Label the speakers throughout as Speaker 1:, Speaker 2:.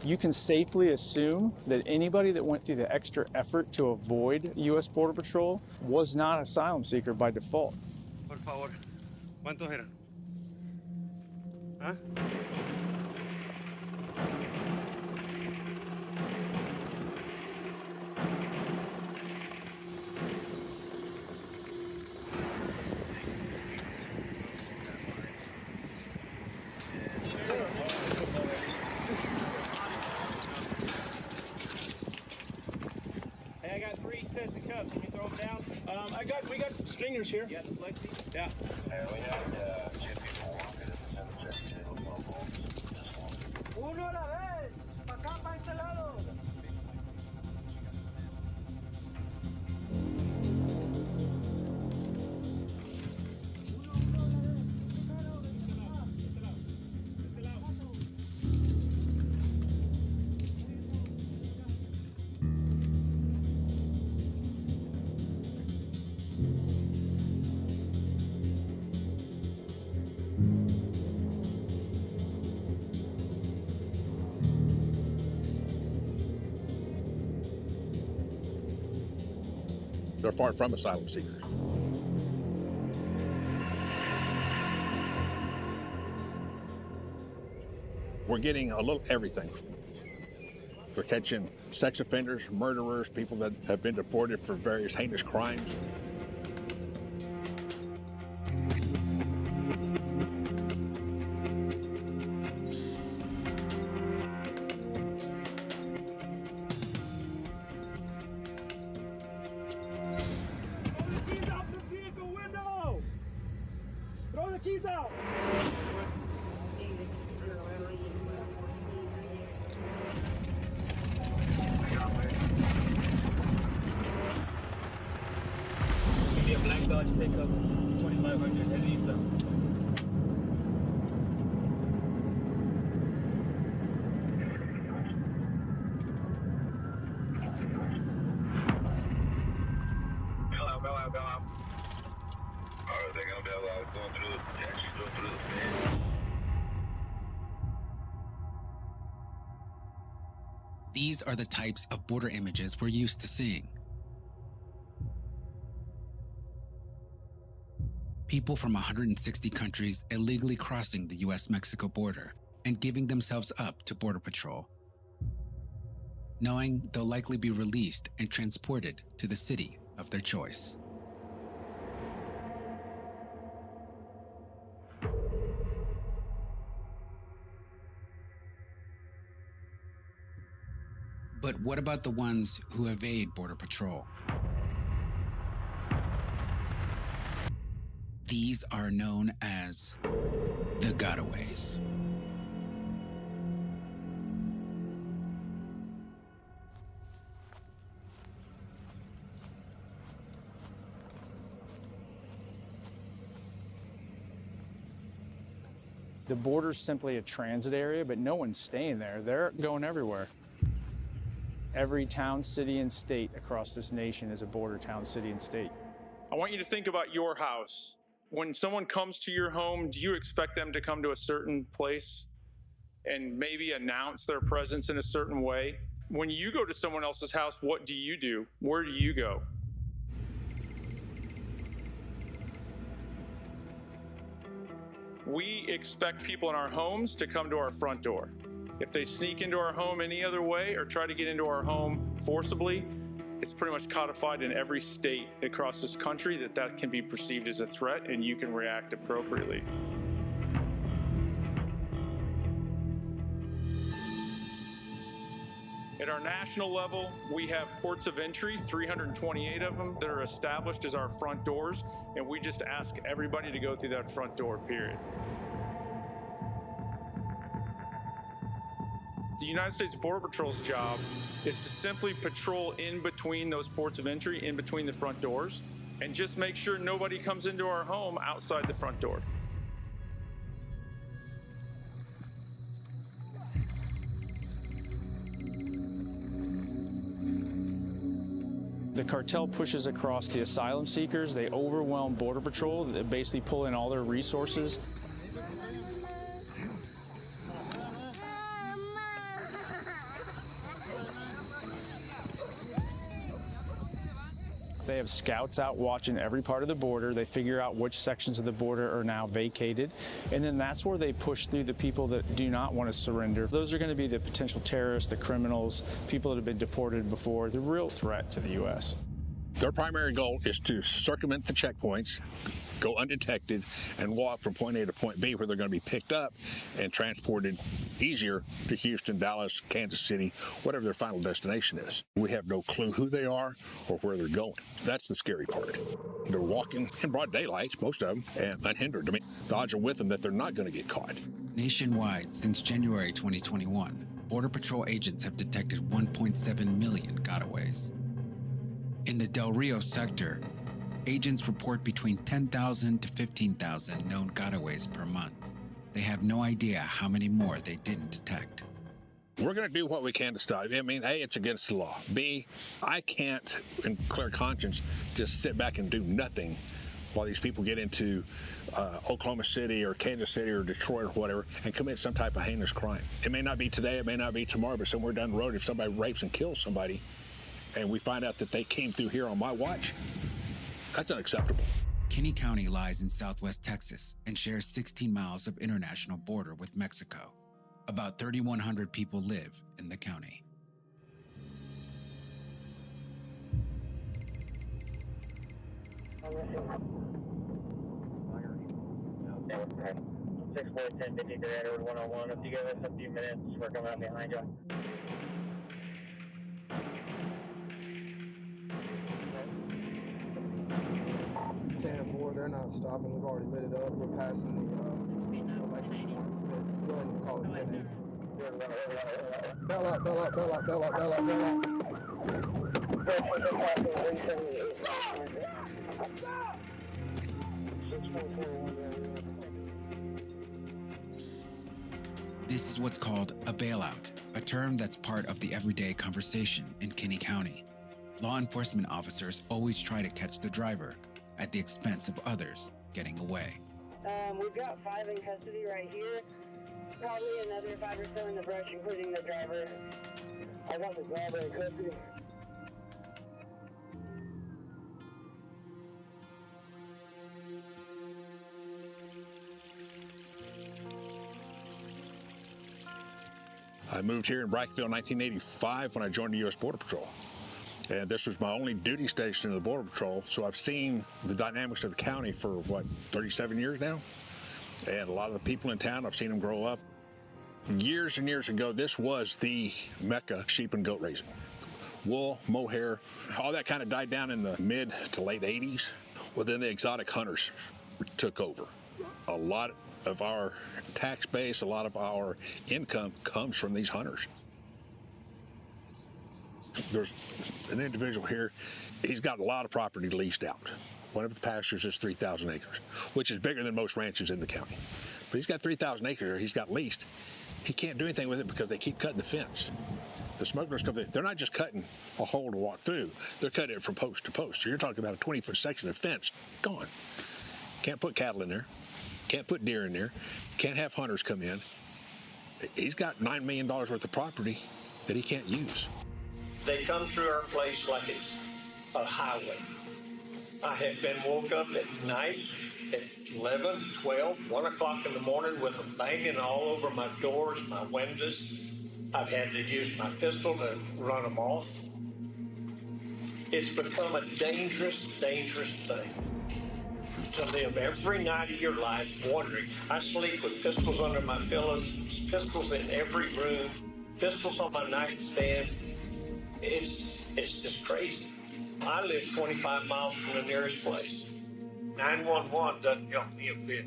Speaker 1: You can safely assume that anybody that went through the extra effort to avoid U.S. Border Patrol was not an asylum seeker by default.
Speaker 2: Por favor, ¿cuántos eran? ¿Ah?
Speaker 3: Hey, I got 3 sets of cups. Can you throw them down? We got stringers here. Yes, Lexi. Yeah.
Speaker 4: We had 2 people walking at the cemetery.
Speaker 3: Uno a la vez. Pa' acá, pa' este lado.
Speaker 5: They're far from asylum seekers. We're getting a little everything. We're catching sex offenders, murderers, people that have been deported for various heinous crimes.
Speaker 3: Throw the keys out! Give me a black Dodge pickup, 2500 at least.
Speaker 4: Bail out. Are they gonna be allowed going through the fence?
Speaker 6: These are the types of border images we're used to seeing. People from 160 countries illegally crossing the US-Mexico border and giving themselves up to Border Patrol, knowing they'll likely be released and transported to the city of their choice. But what about the ones who evade Border Patrol? These are known as the Gotaways.
Speaker 1: The border's simply a transit area, but no one's staying there. They're going everywhere. Every town, city, and state across this nation is a border town, city, and state.
Speaker 7: I want you to think about your house. When someone comes to your home, do you expect them to come to a certain place and maybe announce their presence in a certain way? When you go to someone else's house, what do you do? Where do you go? We expect people in our homes to come to our front door. If they sneak into our home any other way or try to get into our home forcibly, it's pretty much codified in every state across this country that can be perceived as a threat and you can react appropriately. At our national level, we have ports of entry, 328 of them that are established as our front doors, and we just ask everybody to go through that front door, period. The United States Border Patrol's job is to simply patrol in between those ports of entry, in between the front doors, and just make sure nobody comes into our home outside the front door.
Speaker 1: The cartel pushes across the asylum seekers. They overwhelm Border Patrol. They basically pull in all their resources. They have scouts out watching every part of the border. They figure out which sections of the border are now vacated. And then that's where they push through the people that do not want to surrender. Those are going to be the potential terrorists, the criminals, people that have been deported before, the real threat to the U.S.
Speaker 5: Their primary goal is to circumvent the checkpoints, go undetected, and walk from point A to point B, where they're going to be picked up and transported easier to Houston, Dallas, Kansas City, whatever their final destination is. We have no clue who they are or where they're going. That's the scary part. They're walking in broad daylight, most of them, and unhindered. I mean, the odds are with them that they're not going to get caught.
Speaker 6: Nationwide, since January 2021, Border Patrol agents have detected 1.7 million gotaways. In the Del Rio sector, agents report between 10,000 to 15,000 known gotaways per month. They have no idea how many more they didn't detect.
Speaker 5: We're going to do what we can to stop. I mean, A, it's against the law. B, I can't, in clear conscience, just sit back and do nothing while these people get into Oklahoma City or Kansas City or Detroit or whatever and commit some type of heinous crime. It may not be today, it may not be tomorrow, but somewhere down the road, if somebody rapes and kills somebody, and we find out that they came through here on my watch, that's unacceptable.
Speaker 6: Kinney County lies in southwest Texas and shares 16 miles of international border with Mexico. About 3,100 people live in the county.
Speaker 8: Six boys, 1050 to Edward 101. If you give us a few minutes, we're coming up behind you.
Speaker 9: 10-4, they're not stopping. We've already lit it up. We're passing the election point. Go ahead and call it 10. Bell up, bell up, bell up, bell up, bell up, bell up.
Speaker 6: This is what's called a bailout, a term that's part of the everyday conversation in Kinney County. Law enforcement officers always try to catch the driver at the expense of others getting away.
Speaker 8: We've got 5 in custody right here. Probably another 5 or so in the brush, including the driver. I got the driver in custody.
Speaker 5: I moved here in Brackville in 1985 when I joined the U.S. Border Patrol. And this was my only duty station in the Border Patrol, so I've seen the dynamics of the county for, 37 years now? And a lot of the people in town, I've seen them grow up. Years and years ago, this was the mecca sheep and goat raising. Wool, mohair, all that kind of died down in the mid to late 80s. Well, then the exotic hunters took over. A lot of our tax base, a lot of our income comes from these hunters. There's an individual here, he's got a lot of property leased out. One of the pastures is 3,000 acres, which is bigger than most ranches in the county. But he's got 3,000 acres here, he's got leased. He can't do anything with it because they keep cutting the fence. The smugglers come through, they're not just cutting a hole to walk through, they're cutting it from post to post. So you're talking about a 20-foot section of fence, gone. Can't put cattle in there, can't put deer in there, can't have hunters come in. He's got $9 million worth of property that he can't use.
Speaker 10: They come through our place like it's a highway. I have been woke up at night at 11, 12, 1 o'clock in the morning with them banging all over my doors, my windows. I've had to use my pistol to run them off. It's become a dangerous, dangerous thing to live every night of your life wondering. I sleep with pistols under my pillows, pistols in every room, pistols on my nightstand. It's just crazy. I live 25 miles from the nearest place. 911 doesn't help me a bit.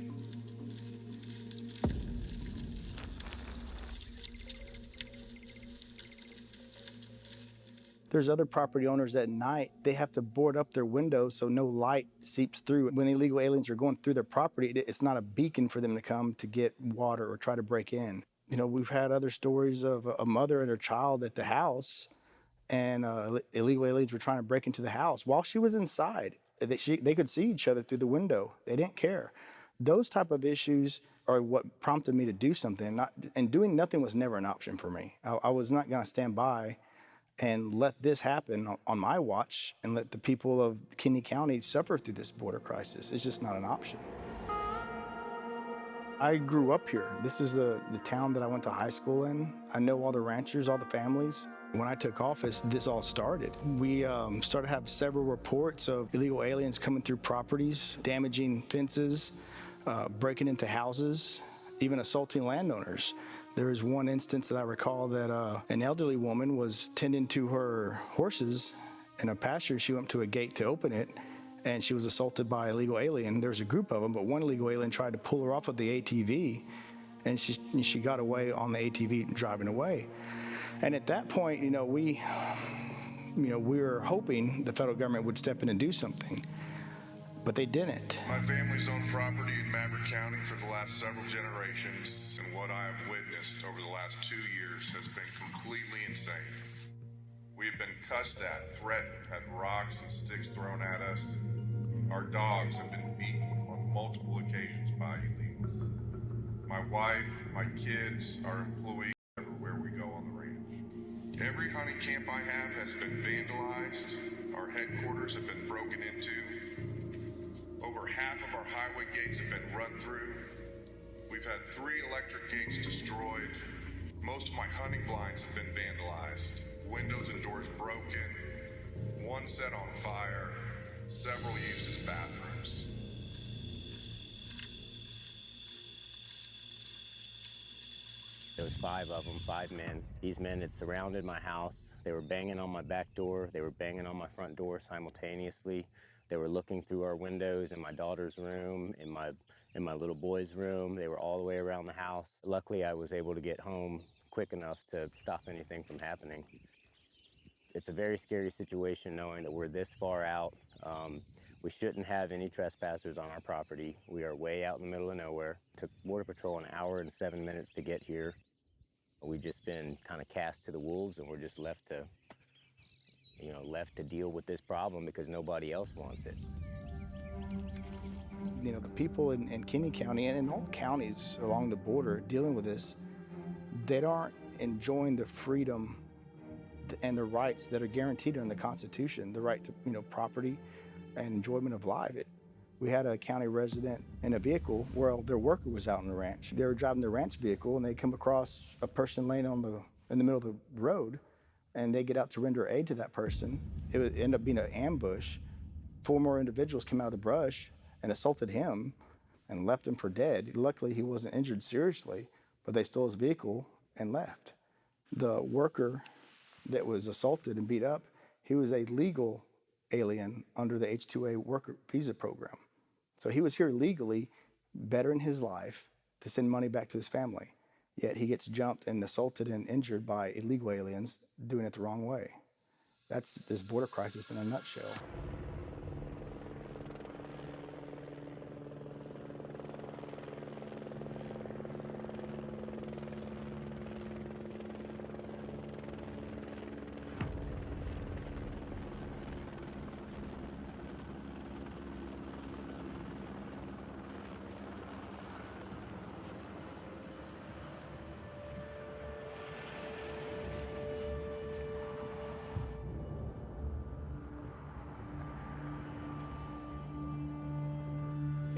Speaker 9: There's other property owners at night, they have to board up their windows so no light seeps through. When illegal aliens are going through their property, it's not a beacon for them to come to get water or try to break in. You know, we've had other stories of a mother and her child at the house, and illegal aliens were trying to break into the house while she was inside. They could see each other through the window. They didn't care. Those type of issues are what prompted me to do something. And doing nothing was never an option for me. I was not going to stand by and let this happen on my watch and let the people of Kinney County suffer through this border crisis. It's just not an option. I grew up here. This is the town that I went to high school in. I know all the ranchers, all the families. When I took office, this all started. We started to have several reports of illegal aliens coming through properties, damaging fences, breaking into houses, even assaulting landowners. There was one instance that I recall that an elderly woman was tending to her horses in a pasture. She went to a gate to open it, and she was assaulted by a illegal alien. There was a group of them, but one illegal alien tried to pull her off of the ATV, and she got away on the ATV driving away. And at that point, we were hoping the federal government would step in and do something, but they didn't.
Speaker 11: My family's owned property in Maverick County for the last several generations, and what I have witnessed over the last 2 years has been completely insane. We have been cussed at, threatened, had rocks and sticks thrown at us. Our dogs have been beaten on multiple occasions by illegals. My wife, my kids, our employees, everywhere we go on the range. Every hunting camp I have has been vandalized. Our headquarters have been broken into. Over half of our highway gates have been run through. We've had 3 electric gates destroyed. Most of my hunting blinds have been vandalized. Windows and doors broken. One set on fire. Several used as bathrooms.
Speaker 12: There was 5 of them, 5 men. These men had surrounded my house. They were banging on my back door. They were banging on my front door simultaneously. They were looking through our windows in my daughter's room, in my little boy's room. They were all the way around the house. Luckily, I was able to get home quick enough to stop anything from happening. It's a very scary situation knowing that we're this far out. We shouldn't have any trespassers on our property. We are way out in the middle of nowhere. It took Border Patrol 1 hour and 7 minutes to get here. We've just been kind of cast to the wolves, and we're just left to deal with this problem because nobody else wants it.
Speaker 9: The people in Kinney County and in all counties along the border dealing with this, they aren't enjoying the freedom and the rights that are guaranteed in the Constitution, the right to property and enjoyment of life. We had a county resident in a vehicle where their worker was out on the ranch. They were driving the ranch vehicle, and they come across a person laying in the middle of the road, and they get out to render aid to that person. It would end up being an ambush. 4 more individuals came out of the brush and assaulted him and left him for dead. Luckily, he wasn't injured seriously, but they stole his vehicle and left. The worker that was assaulted and beat up, he was a legal alien under the H-2A worker visa program. So he was here legally, bettering his life to send money back to his family. Yet he gets jumped and assaulted and injured by illegal aliens doing it the wrong way. That's this border crisis in a nutshell.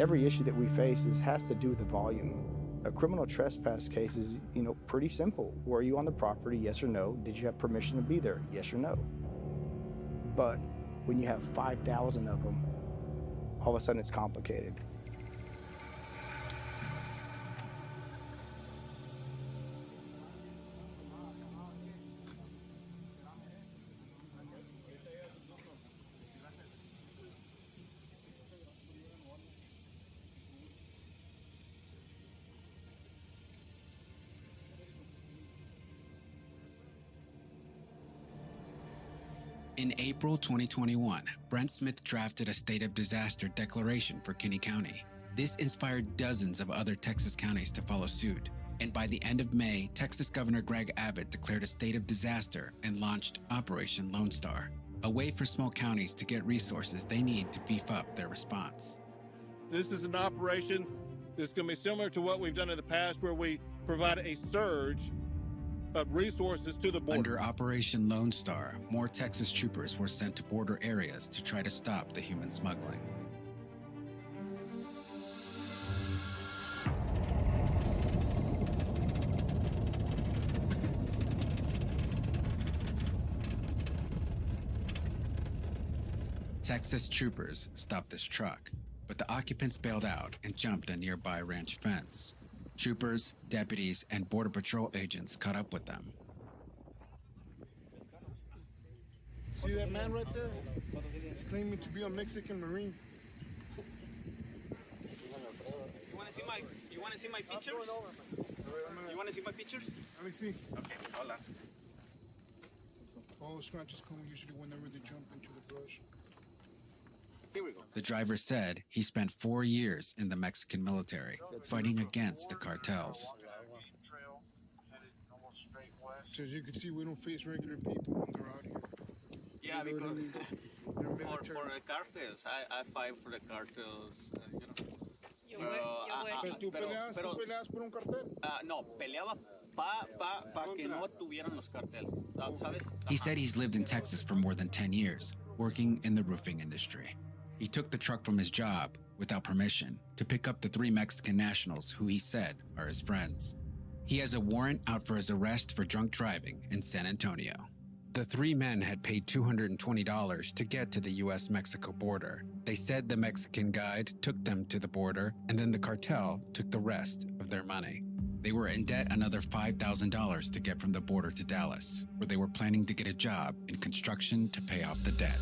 Speaker 9: Every issue that we face has to do with the volume. A criminal trespass case is, pretty simple. Were you on the property, yes or no? Did you have permission to be there, yes or no? But when you have 5,000 of them, all of a sudden it's complicated.
Speaker 6: In April 2021, Brent Smith drafted a state of disaster declaration for Kinney County. This inspired dozens of other Texas counties to follow suit. And by the end of May, Texas Governor Greg Abbott declared a state of disaster and launched Operation Lone Star, a way for small counties to get resources they need to beef up their response.
Speaker 13: This is an operation that's going to be similar to what we've done in the past, where we provide a surge of resources to the border.
Speaker 6: Under Operation Lone Star, more Texas troopers were sent to border areas to try to stop the human smuggling. Texas troopers stopped this truck, but the occupants bailed out and jumped a nearby ranch fence. Troopers, deputies, and Border Patrol agents caught up with them.
Speaker 13: See that man right there? He's claiming to be a Mexican Marine.
Speaker 3: You want to see my pictures? You want to see my pictures?
Speaker 13: Let me see.
Speaker 3: Okay, hold on.
Speaker 13: All the scratches come usually whenever they jump into the brush.
Speaker 3: Here we go.
Speaker 6: The driver said he spent 4 years in the Mexican military, fighting against the cartels.
Speaker 13: So as you can see, we don't face regular people when they're out here.
Speaker 3: Yeah, because for the cartels, I fight for the cartels, you know.
Speaker 13: ¿Tú peleas por un cartel?
Speaker 3: No, peleaba pa que no tuvieran los carteles, ¿sabes?
Speaker 6: He said he's lived in Texas for more than 10 years, working in the roofing industry. He took the truck from his job, without permission, to pick up the 3 Mexican nationals who he said are his friends. He has a warrant out for his arrest for drunk driving in San Antonio. The 3 men had paid $220 to get to the U.S.-Mexico border. They said the Mexican guide took them to the border, and then the cartel took the rest of their money. They were in debt another $5,000 to get from the border to Dallas, where they were planning to get a job in construction to pay off the debt.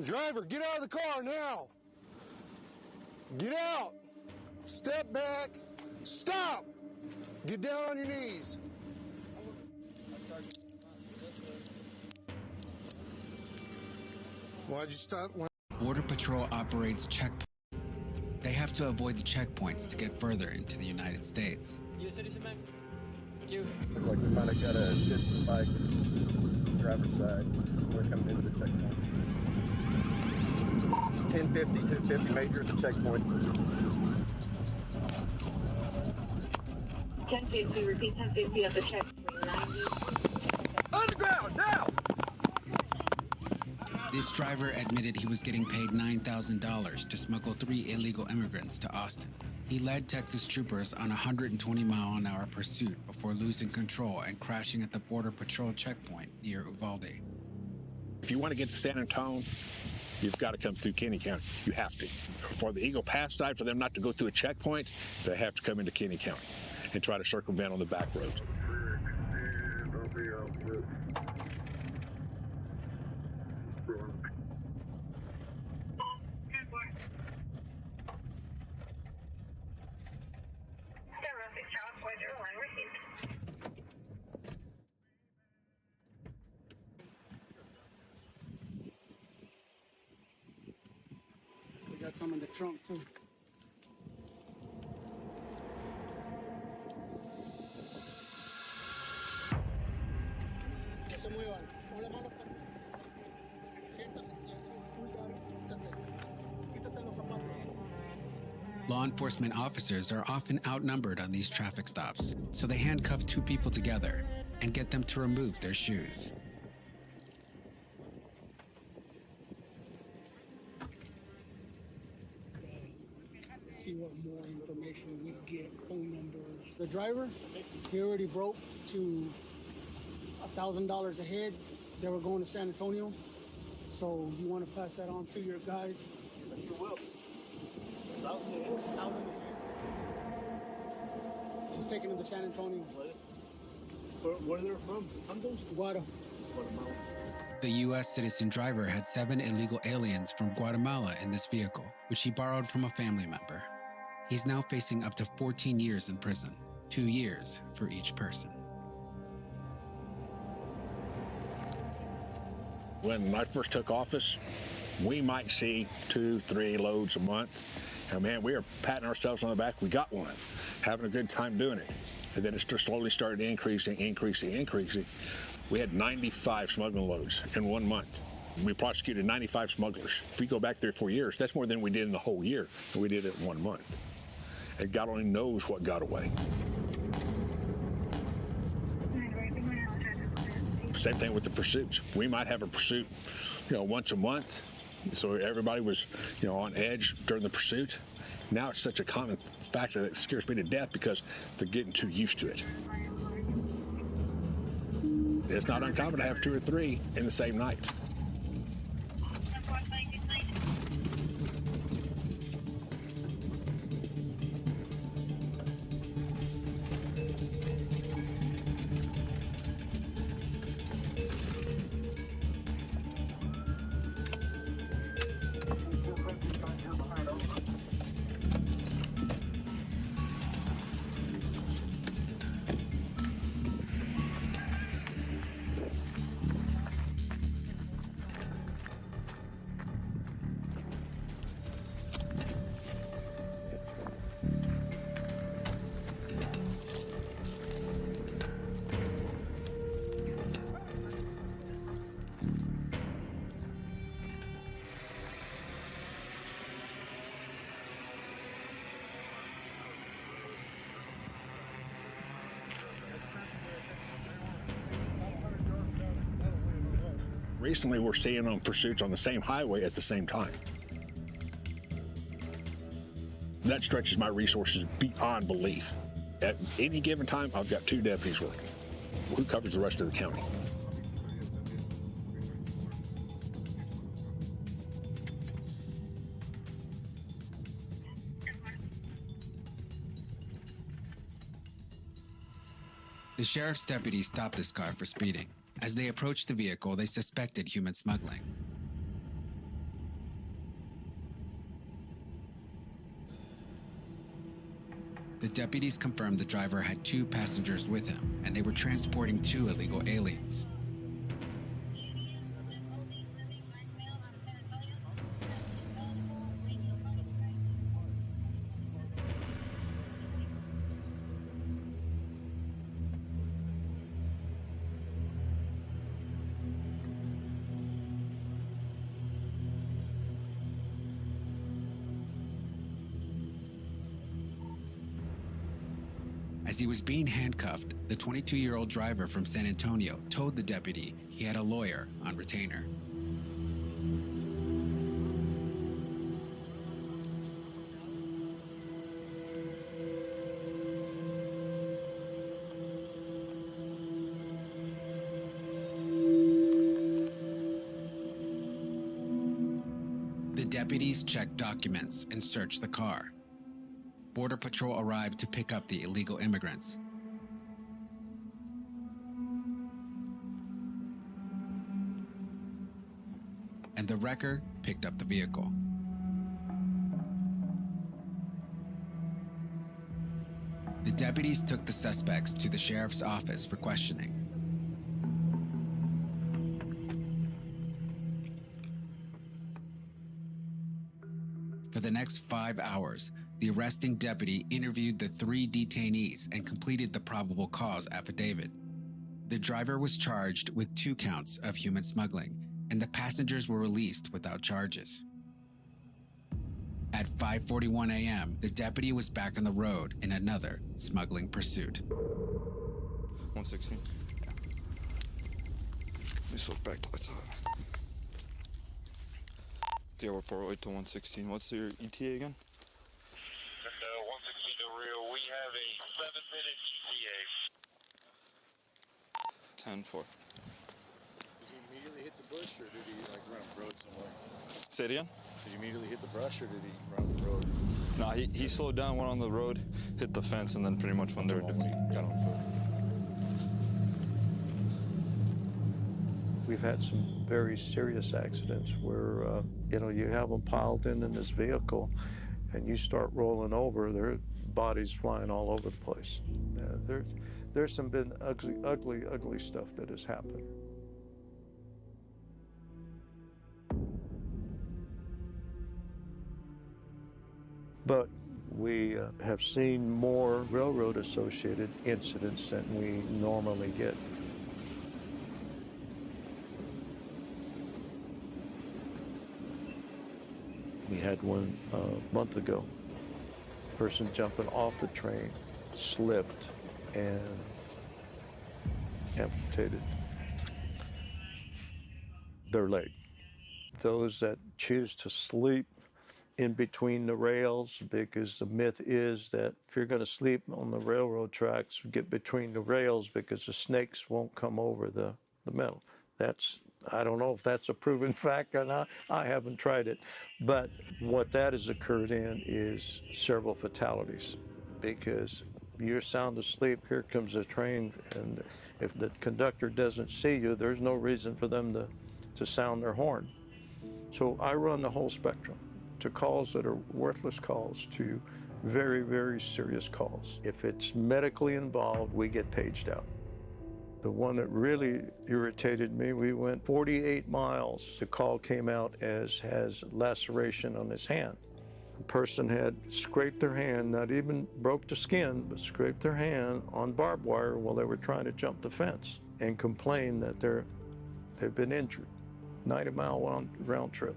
Speaker 14: Driver, get out of the car now. Get out. Step back. Stop. Get down on your knees. Why'd you stop?
Speaker 6: Border Patrol operates checkpoints. They have to avoid the checkpoints to get further into the United States.
Speaker 3: You citizen, man?
Speaker 15: Looks like we might have got a hit spike driver's side. We're coming into the checkpoint. 1050, 250 major at the checkpoint.
Speaker 8: 1050, repeat 1050 at the checkpoint. 90.
Speaker 14: On the ground, now!
Speaker 6: This driver admitted he was getting paid $9,000 to smuggle 3 illegal immigrants to Austin. He led Texas troopers on a 120-mile-an-hour pursuit before losing control and crashing at the Border Patrol checkpoint near Uvalde.
Speaker 5: If you want to get to San Antonio, you've got to come through Kinney County. You have to. For the Eagle Pass side, for them not to go through a checkpoint, they have to come into Kinney County and try to circumvent on the back roads.
Speaker 16: We got some in the trunk too.
Speaker 6: Law enforcement officers are often outnumbered on these traffic stops, so they handcuff 2 people together and get them to remove their shoes.
Speaker 16: See what more information we get, phone numbers. The driver, he already broke to $1,000 a head. They were going to San Antonio, so you want to pass that on to your guys?
Speaker 3: Yes, you will. 1,000 a head?
Speaker 16: 1,000 a head. He's taking them to San Antonio.
Speaker 3: Where they're from?
Speaker 16: Guatemala.
Speaker 6: The U.S. citizen driver had 7 illegal aliens from Guatemala in this vehicle, which he borrowed from a family member. He's now facing up to 14 years in prison, 2 years for each person.
Speaker 5: When I first took office, we might see 2-3 loads a month. And man, we were patting ourselves on the back. We got one, having a good time doing it. And then it just slowly started increasing. We had 95 smuggling loads in 1 month. We prosecuted 95 smugglers. If we go back 3 or 4 years, that's more than we did in the whole year. And we did it in 1 month. And God only knows what got away. Same thing with the pursuits. We might have a pursuit, once a month. So everybody was, on edge during the pursuit. Now it's such a common factor that scares me to death because they're getting too used to it. It's not uncommon to have 2 or 3 in the same night. Recently, we're seeing them pursuits on the same highway at the same time. That stretches my resources beyond belief. At any given time, I've got 2 deputies working. Who covers the rest of the county?
Speaker 6: The sheriff's deputies stopped this car for speeding. As they approached the vehicle, they suspected human smuggling. The deputies confirmed the driver had 2 passengers with him, and they were transporting 2 illegal aliens. As he was being handcuffed, the 22-year-old driver from San Antonio told the deputy he had a lawyer on retainer. The deputies checked documents and searched the car. Border Patrol arrived to pick up the illegal immigrants. And the wrecker picked up the vehicle. The deputies took the suspects to the sheriff's office for questioning. For the next 5 hours, the arresting deputy interviewed the 3 detainees and completed the probable cause affidavit. The driver was charged with 2 counts of human smuggling, and the passengers were released without charges. At 5:41 a.m., the deputy was back on the road in another smuggling pursuit.
Speaker 17: 116. Yeah. Let me switch back to lights off. 0408 to 116. What's your ETA again?
Speaker 4: 116 to real. We have a 7-minute ETA.
Speaker 17: 10-4.
Speaker 15: Did he immediately hit the bush, or did he run a road somewhere?
Speaker 17: Say it again?
Speaker 15: Did he immediately hit the brush, or did he run the road?
Speaker 17: No, he slowed down, went on the road, hit the fence, and then pretty much when they were doing.
Speaker 15: Got on foot.
Speaker 18: We've had some very serious accidents where, you have them piled in this vehicle and you start rolling over, their bodies flying all over the place. There's some been ugly stuff that has happened. But we have seen more railroad-associated incidents than we normally get. We had one a month ago. Person jumping off the train, slipped, and amputated their leg. Those that choose to sleep in between the rails, because the myth is that if you're going to sleep on the railroad tracks, get between the rails because the snakes won't come over the metal. I don't know if that's a proven fact or not. I haven't tried it. But what that has occurred in is several fatalities, because you're sound asleep, here comes a train, and if the conductor doesn't see you, there's no reason for them to sound their horn. So I run the whole spectrum, to calls that are worthless calls to very, very serious calls. If it's medically involved, we get paged out. The one that really irritated me, we went 48 miles. The call came out as has laceration on his hand. The person had scraped their hand, not even broke the skin, but scraped their hand on barbed wire while they were trying to jump the fence, and complained that they've been injured. 90-mile round trip.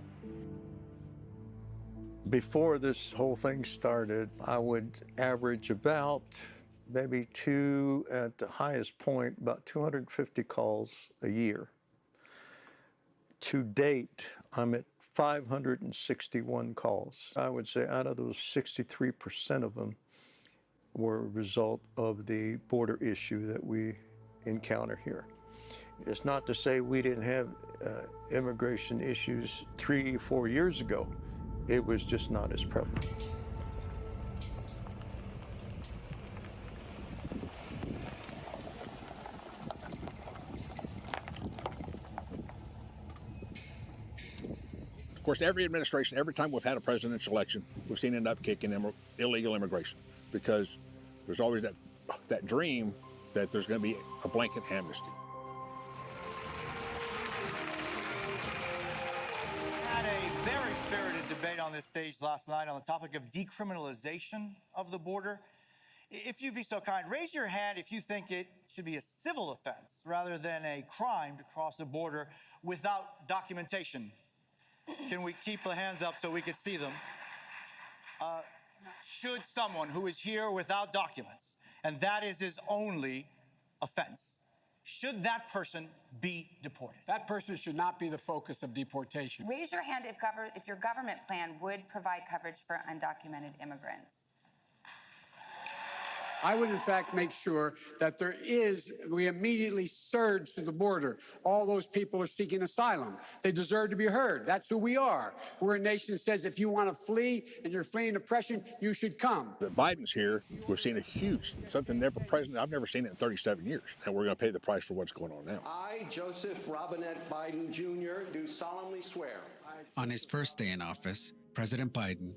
Speaker 18: Before this whole thing started, I would average about maybe at the highest point, about 250 calls a year. To date, I'm at 561 calls. I would say out of those, 63% of them were a result of the border issue that we encounter here. It's not to say we didn't have immigration issues 3-4 years ago. It was just not as prevalent.
Speaker 5: Of course, every administration, every time we've had a presidential election, we've seen an upkick in illegal immigration, because there's always that dream that there's going to be a blanket amnesty.
Speaker 19: Had a very spirited debate on this stage last night on the topic of decriminalization of the border. If you'd be so kind, raise your hand if you think it should be a civil offense rather than a crime to cross the border without documentation. Can we keep the hands up so we can see them? Should someone who is here without documents, and that is his only offense, should that person be deported?
Speaker 20: That person should not be the focus of deportation.
Speaker 21: Raise your hand if your government plan would provide coverage for undocumented immigrants.
Speaker 20: I would, in fact, make sure that we immediately surge to the border. All those people are seeking asylum. They deserve to be heard. That's who we are. We're a nation that says if you want to flee and you're fleeing oppression, you should come.
Speaker 5: That Biden's here, we've seen something I've never seen it in 37 years. And we're going to pay the price for what's going on now.
Speaker 22: I, Joseph Robinette Biden Jr., do solemnly swear.
Speaker 6: On his first day in office, President Biden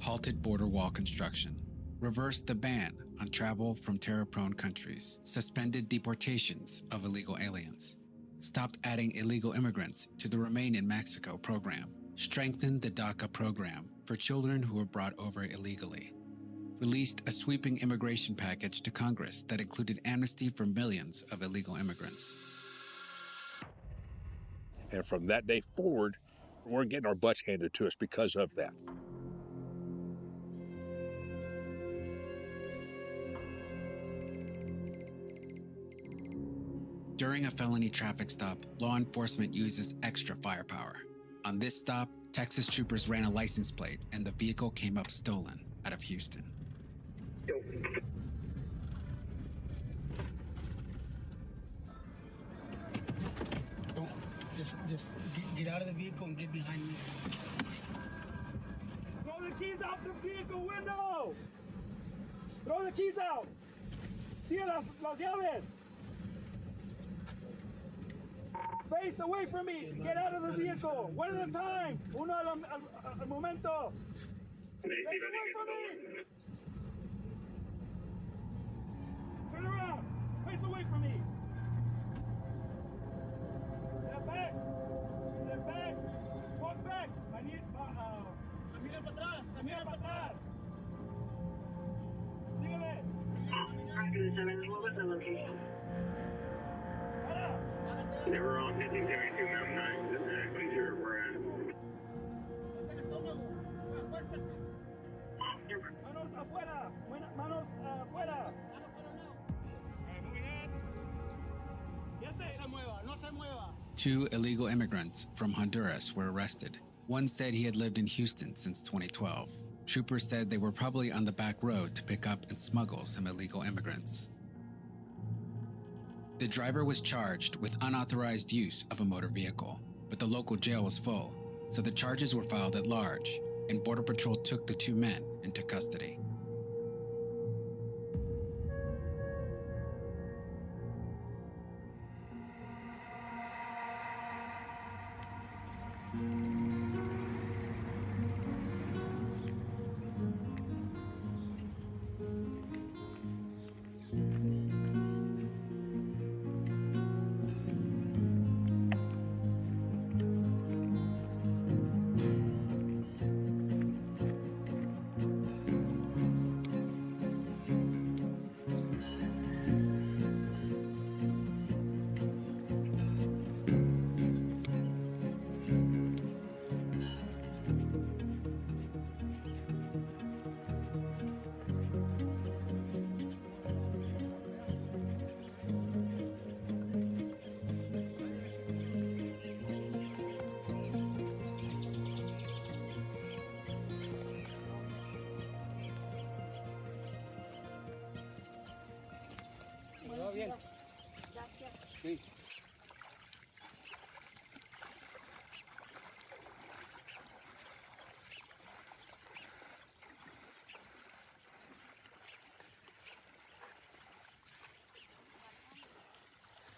Speaker 6: halted border wall construction, reversed the ban on travel from terror-prone countries, suspended deportations of illegal aliens, stopped adding illegal immigrants to the Remain in Mexico program, strengthened the DACA program for children who were brought over illegally, released a sweeping immigration package to Congress that included amnesty for millions of illegal immigrants.
Speaker 5: And from that day forward, we're getting our butts handed to us because of that.
Speaker 6: During a felony traffic stop, law enforcement uses extra firepower. On this stop, Texas troopers ran a license plate and the vehicle came up stolen out of Houston.
Speaker 16: Just get out of the vehicle and get behind me.
Speaker 23: Throw the keys out the vehicle window! Throw the keys out! Tira las llaves! Face away from me! Get out of the vehicle! One at a time! Uno al momento! Face away from me! Turn around! Face away from me! Step back! Step back! Walk back! Camina para atrás! Camina para atrás!
Speaker 4: They were on 1572 Mountain 9. This is actually where we're at.
Speaker 23: Manos afuera. Manos afuera. No se mueva.
Speaker 6: 2 illegal immigrants from Honduras were arrested. One said he had lived in Houston since 2012. Troopers said they were probably on the back road to pick up and smuggle some illegal immigrants. The driver was charged with unauthorized use of a motor vehicle, but the local jail was full, so the charges were filed at large, and Border Patrol took the 2 men into custody.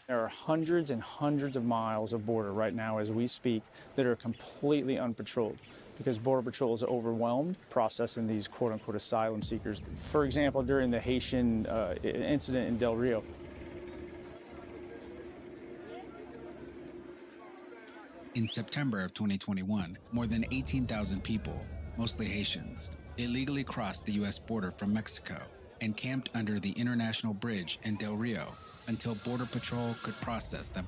Speaker 1: There are hundreds and hundreds of miles of border right now as we speak that are completely unpatrolled because Border Patrol is overwhelmed processing these quote-unquote asylum seekers. For example, during the Haitian incident in Del Rio,
Speaker 6: In September of 2021, more than 18,000 people, mostly Haitians, illegally crossed the U.S. border from Mexico and camped under the International Bridge in Del Rio until Border Patrol could process them.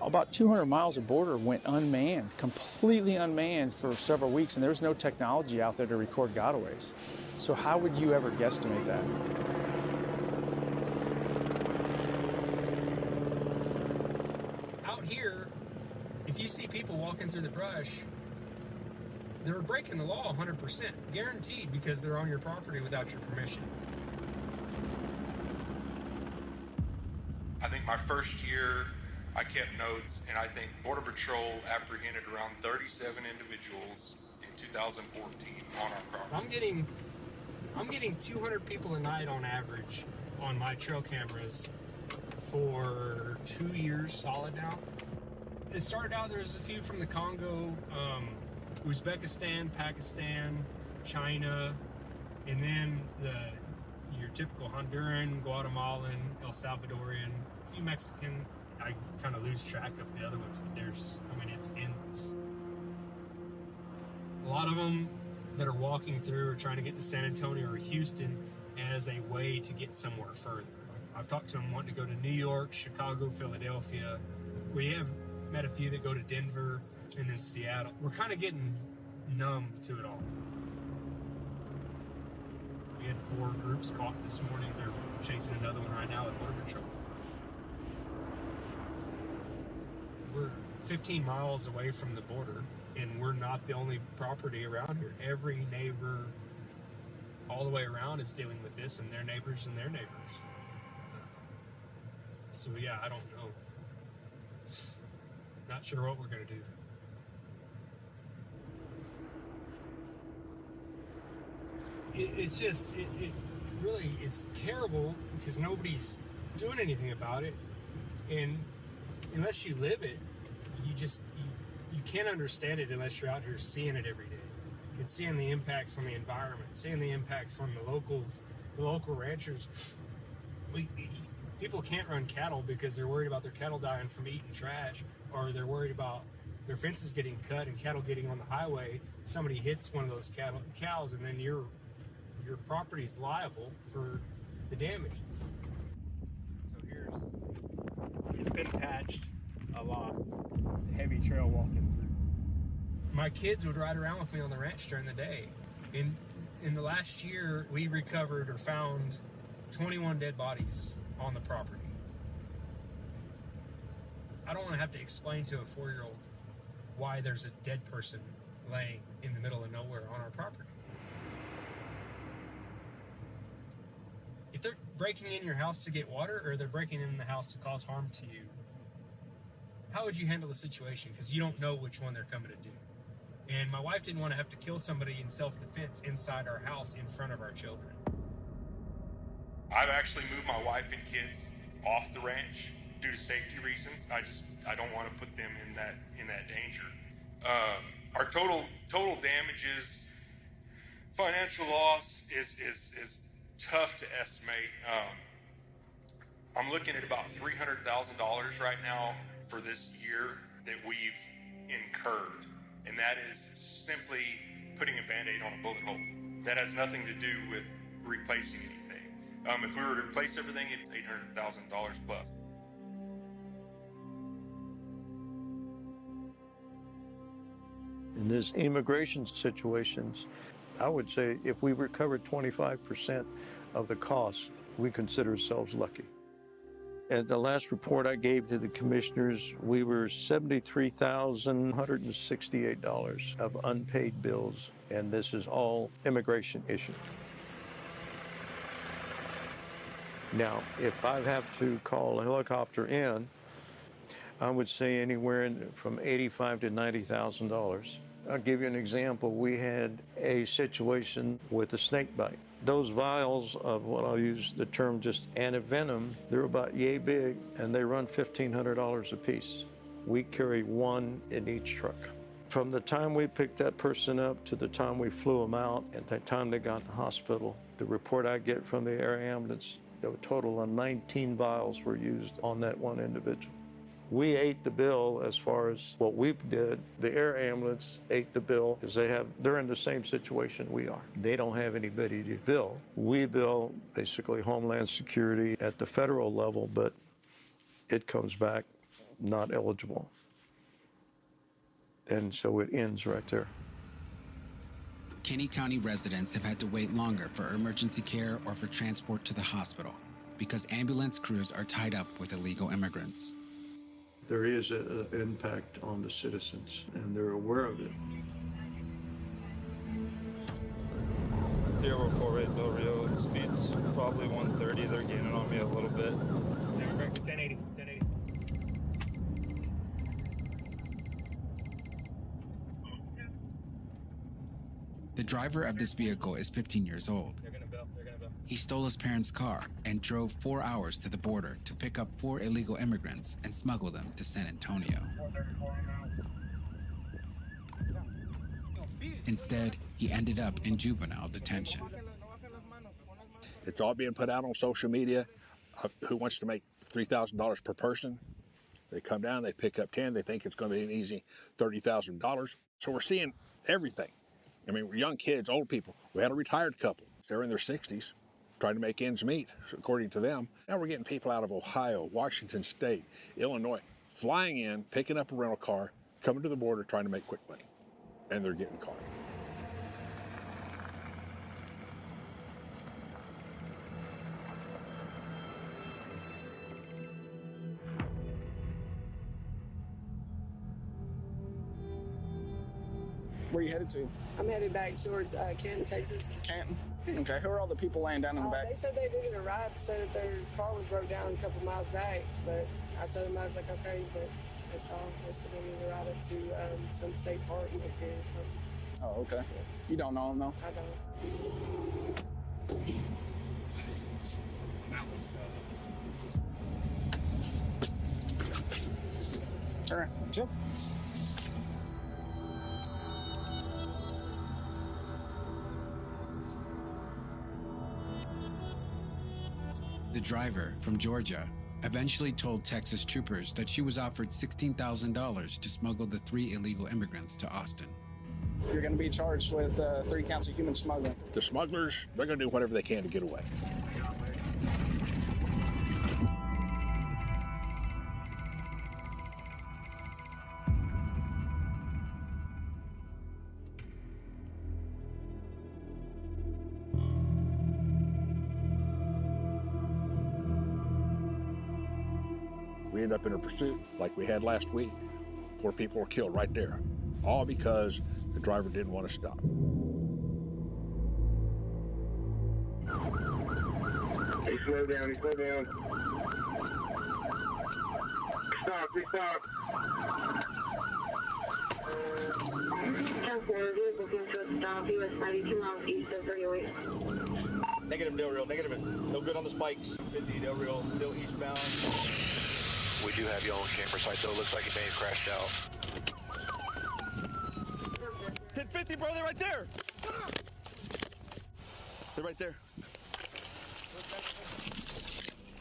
Speaker 1: about 200 miles of border went unmanned, completely unmanned for several weeks, and there was no technology out there to record gotaways. So how would you ever guesstimate that?
Speaker 2: Out here, if you see people walking through the brush, they're breaking the law 100%, guaranteed, because they're on your property without your permission.
Speaker 11: I think my first year, I kept notes, and I think Border Patrol apprehended around 37 individuals in 2014 on our property.
Speaker 2: I'm getting 200 people a night on average on my trail cameras for 2 years solid now. It started out, there was a few from the Congo, Uzbekistan, Pakistan, China, and then your typical Honduran, Guatemalan, El Salvadorian, a few Mexican. I kind of lose track of the other ones, but it's endless. A lot of them that are walking through are trying to get to San Antonio or Houston as a way to get somewhere further. I've talked to them wanting to go to New York, Chicago, Philadelphia. We have met a few that go to Denver and then Seattle. We're kind of getting numb to it all. We had 4 groups caught this morning. They're chasing another one right now with Border Patrol. We're 15 miles away from the border, and we're not the only property around here. Every neighbor all the way around is dealing with this, and their neighbors and their neighbors. So yeah, I don't know. Not sure what we're gonna do. It's just, it really, it's terrible because nobody's doing anything about it. And unless you live it, you can't understand it unless you're out here seeing it every day. And seeing the impacts on the environment, seeing the impacts on the locals, the local ranchers. People can't run cattle because they're worried about their cattle dying from eating trash, or they're worried about their fences getting cut and cattle getting on the highway. Somebody hits one of those cows, and then your property's liable for the damages. So here's It's been patched a lot. Heavy trail walking through. My kids would ride around with me on the ranch during the day. In the last year, we recovered or found 21 dead bodies on the property. I don't want to have to explain to a 4-year-old why there's a dead person laying in the middle of nowhere on our property. If they're breaking in your house to get water, or they're breaking in the house to cause harm to you, how would you handle the situation? Because you don't know which one they're coming to do. And my wife didn't want to have to kill somebody in self-defense inside our house in front of our children.
Speaker 7: I've actually moved my wife and kids off the ranch due to safety reasons. I don't want to put them in that danger. Our total damages, financial loss is tough to estimate. I'm looking at about $300,000 right now for this year that we've incurred, and that is simply putting a Band-Aid on a bullet hole. That has nothing to do with replacing anything. If we were to replace everything, it's $800,000 plus.
Speaker 18: In this immigration situations, I would say if we recovered 25% of the cost, we consider ourselves lucky. At the last report I gave to the commissioners, we were $73,168 of unpaid bills, and this is all immigration issue. Now, if I have to call a helicopter in, I would say anywhere from $85,000 to $90,000. I'll give you an example. We had a situation with a snake bite. Those vials of what I'll use the term just antivenom, they're about yay big, and they run $1,500 a piece. We carry one in each truck. From the time we picked that person up to the time we flew them out, and the time they got to the hospital, the report I get from the air ambulance, a total of 19 vials were used on that one individual. We ate the bill as far as what we did. The air ambulance ate the bill because they're in the same situation we are. They don't have anybody to bill. We bill basically Homeland Security at the federal level, but it comes back not eligible. And so it ends right there.
Speaker 6: Kinney County residents have had to wait longer for emergency care or for transport to the hospital because ambulance crews are tied up with illegal immigrants.
Speaker 18: There is an impact on the citizens, and they're aware of it.
Speaker 10: 048 Del Rio, speeds probably 130. They're gaining on me a little bit.
Speaker 2: Yeah, we're back to 1080. 1080.
Speaker 6: The driver of this vehicle is 15 years old.
Speaker 2: They're gonna bill. They're gonna bill.
Speaker 6: He stole his parents' car and drove 4 hours to the border to pick up 4 illegal immigrants and smuggle them to San Antonio. Instead, he ended up in juvenile detention.
Speaker 5: It's all being put out on social media. Who wants to make $3,000 per person? They come down, they pick up 10, they think it's going to be an easy $30,000. So we're seeing everything. I mean, we're young kids, old people. We had a retired couple. They're in their 60s, trying to make ends meet, according to them. Now we're getting people out of Ohio, Washington State, Illinois, flying in, picking up a rental car, coming to the border, trying to make quick money. And they're getting caught.
Speaker 12: Where are you headed to?
Speaker 8: I'm headed back towards Canton, Texas.
Speaker 12: Canton. Okay, who are all the people laying down in the back?
Speaker 8: They said they needed a ride, said that their car was broke down a couple miles back, but I told them I was like, okay, but that's all. They said they needed a ride up to some state park up here or something.
Speaker 12: Oh, okay. You don't know them, though?
Speaker 8: I don't.
Speaker 12: All right, chill.
Speaker 6: The driver, from Georgia, eventually told Texas troopers that she was offered $16,000 to smuggle the 3 illegal immigrants to Austin.
Speaker 12: You're going to be charged with 3 counts of human smuggling.
Speaker 5: The smugglers, they're going to do whatever they can to get away. we end up in a pursuit like we had last week. 4 people were killed right there, all because the driver didn't want to stop.
Speaker 4: Hey, slow down, slow down. Stop, stop.
Speaker 9: 10-4, vehicle seems to have stopped. US 92 miles east of 38.
Speaker 13: Negative, Del Real, negative. No good on the spikes. 50, Del Real, still eastbound.
Speaker 14: We do have you on camera site, though. Looks like it may have crashed out.
Speaker 13: 1050, bro, they're right there. They're right there.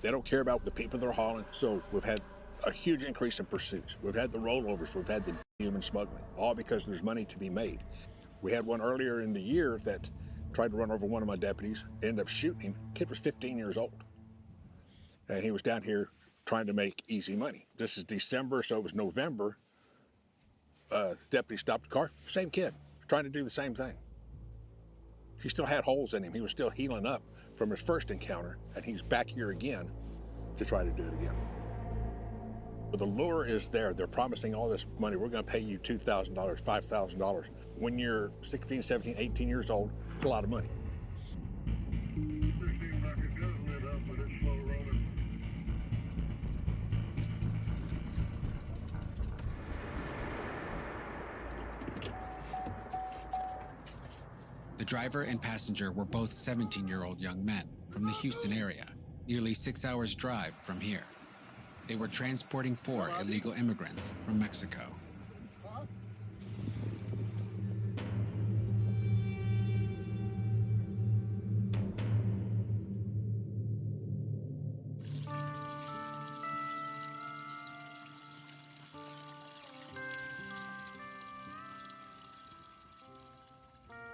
Speaker 5: They don't care about the people they're hauling, so we've had a huge increase in pursuits. We've had the rollovers, we've had the human smuggling, all because there's money to be made. We had one earlier in the year that tried to run over one of my deputies, ended up shooting him. Kid was 15 years old. And he was down here trying to make easy money. This is December, so it was November. The deputy stopped the car, same kid, trying to do the same thing. He still had holes in him. He was still healing up from his first encounter, and he's back here again to try to do it again. But the lure is there. They're promising all this money. We're going to pay you $2,000, $5,000. When you're 16, 17, 18 years old, it's a lot of money.
Speaker 6: The driver and passenger were both 17-year-old young men from the Houston area, nearly 6 hours' drive from here. They were transporting 4 illegal immigrants from Mexico.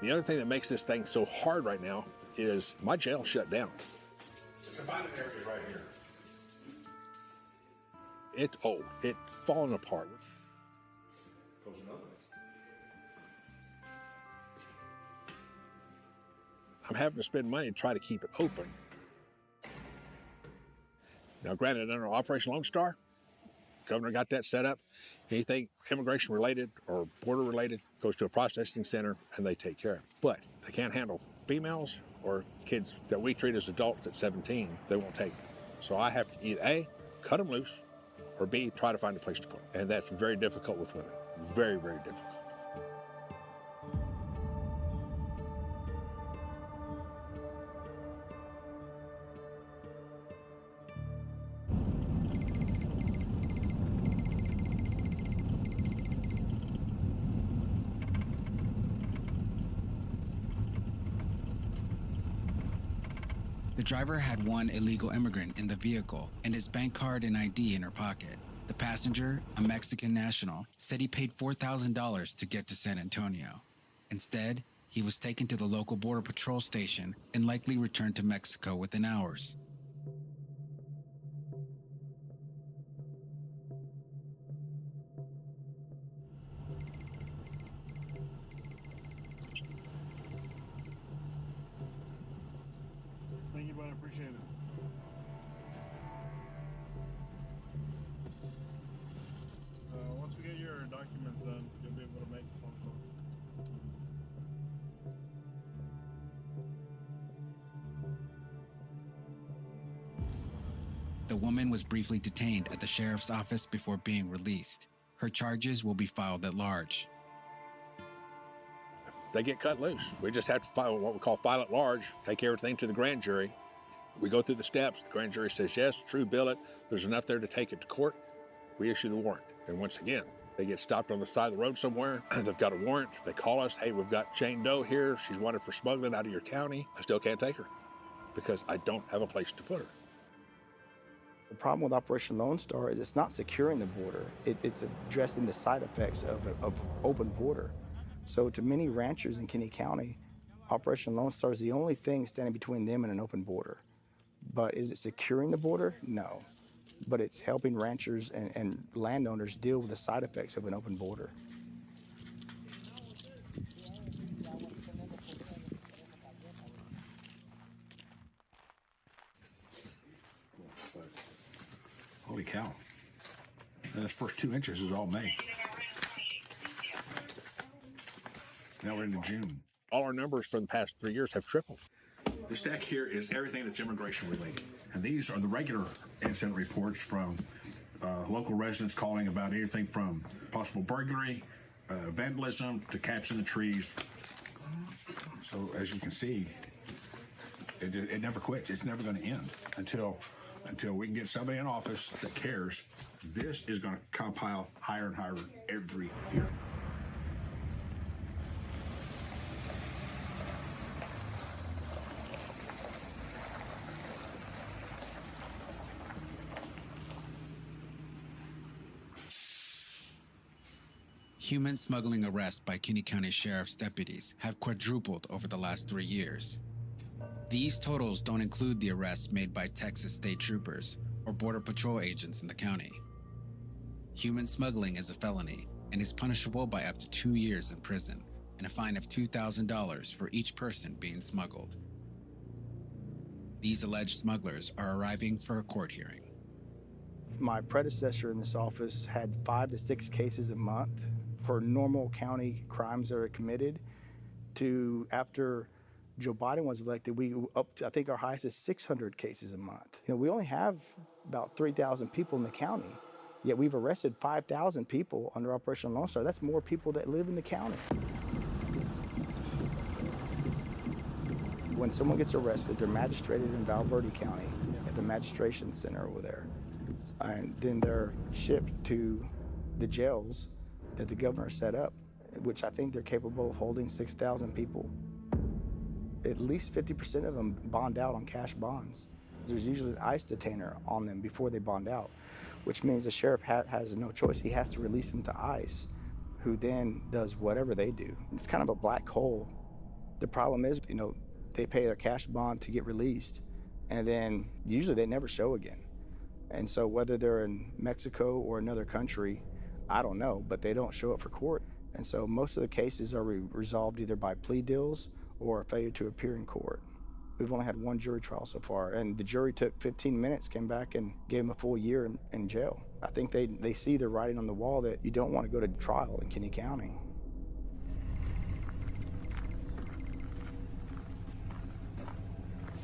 Speaker 5: The other thing that makes this thing so hard right now is my jail shut down. It's a bonded area right here. It's old. It's falling apart. Goes another way. I'm having to spend money to try to keep it open. Now, granted, under Operation Lone Star, governor got that set up. Anything immigration related or border related goes to a processing center and they take care of it. But they can't handle females or kids that we treat as adults at 17. They won't take it. So I have to either A, cut them loose, or B, try to find a place to put them. And that's very difficult with women. Very, very difficult.
Speaker 6: The driver had 1 illegal immigrant in the vehicle and his bank card and ID in her pocket. The passenger, a Mexican national, said he paid $4,000 to get to San Antonio. Instead, he was taken to the local Border Patrol station and likely returned to Mexico within hours.
Speaker 24: Thank you, bud. I appreciate it. Once we get your documents done, you'll be able to make a phone call.
Speaker 6: The woman was briefly detained at the sheriff's office before being released. Her charges will be filed at large.
Speaker 5: They get cut loose. We just have to file what we call file at large, take everything to the grand jury. We go through the steps. The grand jury says, yes, true, bill it. There's enough there to take it to court. We issue the warrant. And once again, they get stopped on the side of the road somewhere. They've got a warrant. They call us, hey, we've got Jane Doe here. She's wanted for smuggling out of your county. I still can't take her because I don't have a place to put her.
Speaker 25: The problem with Operation Lone Star is it's not securing the border. It's addressing the side effects of open border. So to many ranchers in Kinney County, Operation Lone Star is the only thing standing between them and an open border. But is it securing the border? No. But it's helping ranchers and landowners deal with the side effects of an open border.
Speaker 5: Holy cow. And those first 2 inches is all May. Now we're into June. All our numbers for the past 3 years have tripled. This stack here is everything that's immigration related. And these are the regular incident reports from local residents calling about anything from possible burglary, vandalism, to cats in the trees. So as you can see, it never quits. It's never going to end until we can get somebody in office that cares. This is going to compile higher and higher every year.
Speaker 6: Human smuggling arrests by Kinney County Sheriff's deputies have quadrupled over the last 3 years. These totals don't include the arrests made by Texas state troopers or Border Patrol agents in the county. Human smuggling is a felony and is punishable by up to 2 years in prison and a fine of $2,000 for each person being smuggled. These alleged smugglers are arriving for a court hearing.
Speaker 25: My predecessor in this office had 5 to 6 cases a month for normal county crimes that are committed, to after Joe Biden was elected, we up to, I think our highest is 600 cases a month. You know, we only have about 3,000 people in the county, yet we've arrested 5,000 people under Operation Lone Star. That's more people that live in the county. When someone gets arrested, they're magistrated in Val Verde County at the magistration center over there. And then they're shipped to the jails that the governor set up, which I think they're capable of holding 6,000 people. At least 50% of them bond out on cash bonds. There's usually an ICE detainer on them before they bond out, which means the sheriff has no choice. He has to release them to ICE, who then does whatever they do. It's kind of a black hole. The problem is, you know, they pay their cash bond to get released, and then usually they never show again. And so whether they're in Mexico or another country, I don't know, but they don't show up for court. And so most of the cases are resolved either by plea deals or a failure to appear in court. We've only had 1 jury trial so far, and the jury took 15 minutes, came back and gave him a full year in jail. I think they see the writing on the wall that you don't want to go to trial in Kinney County.